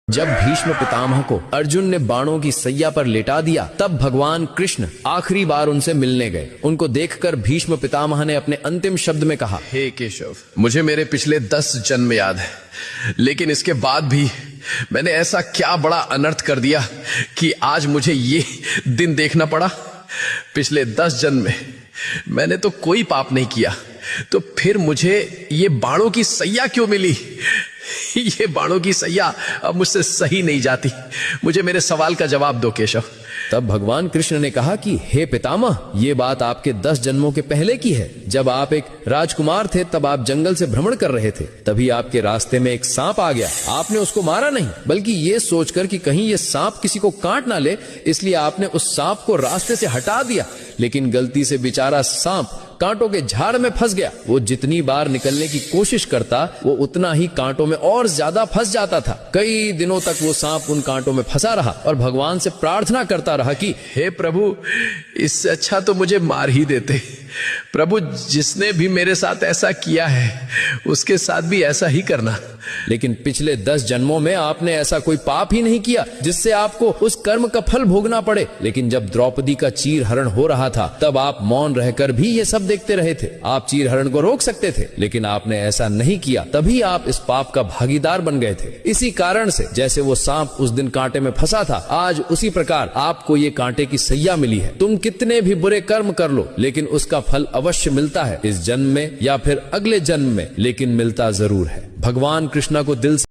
जब भीष्म पितामह को अर्जुन ने बाणों की सैया पर लेटा दिया, तब भगवान कृष्ण आखिरी बार उनसे मिलने गए। उनको देखकर भीष्म पितामह ने अपने अंतिम शब्द में कहा, हे केशव, मुझे मेरे पिछले 10 जन्म याद है, लेकिन इसके बाद भी मैंने ऐसा क्या बड़ा अनर्थ कर दिया कि आज मुझे ये दिन देखना पड़ा। पिछले 10 जन्म में मैंने तो कोई पाप नहीं किया, तो फिर मुझे ये बाणों की सैया क्यों मिली? ये बाणों की सैया अब मुझसे सही नहीं जाती। मुझे मेरे सवाल का जवाब दो केशव। तब भगवान कृष्ण ने कहा कि हे पितामह, ये बात आपके 10 जन्मों के पहले की है। जब आप एक राजकुमार थे, तब आप जंगल से भ्रमण कर रहे थे। तभी आपके रास्ते में एक सांप आ गया। आपने उसको मारा नहीं, बल्कि ये सोचकर कि कहीं ये सांप किसी को काट ना ले, इसलिए आपने उस सांप को रास्ते से हटा दिया। लेकिन गलती से बेचारा सांप कांटों के झाड़ में फंस गया। वो जितनी बार निकलने की कोशिश करता, वो उतना ही कांटों में और ज्यादा फंस जाता था। कई दिनों तक वो सांप उन कांटों में फंसा रहा और भगवान से प्रार्थना करता रहा कि हे प्रभु, इससे अच्छा तो मुझे मार ही देते। प्रभु, जिसने भी मेरे साथ ऐसा किया है, उसके साथ भी ऐसा ही करना। लेकिन पिछले 10 जन्मों में आपने ऐसा कोई पाप ही नहीं किया जिससे आपको उस कर्म का फल भोगना पड़े। लेकिन जब द्रौपदी का चीर हरण हो रहा था, तब आप मौन रहकर भी ये सब देखते रहे थे। आप चीर हरण को रोक सकते थे, लेकिन आपने ऐसा नहीं किया। तभी आप इस पाप का भागीदार बन गए थे। इसी कारण से जैसे वो सांप उस दिन कांटे में फंसा था, आज उसी प्रकार आपको ये कांटे की सैया मिली है। तुम कितने भी बुरे कर्म कर लो, लेकिन उसका फल अवश्य मिलता है, इस जन्म में या फिर अगले जन्म में, लेकिन मिलता जरूर है। भगवान कृष्णा को दिल से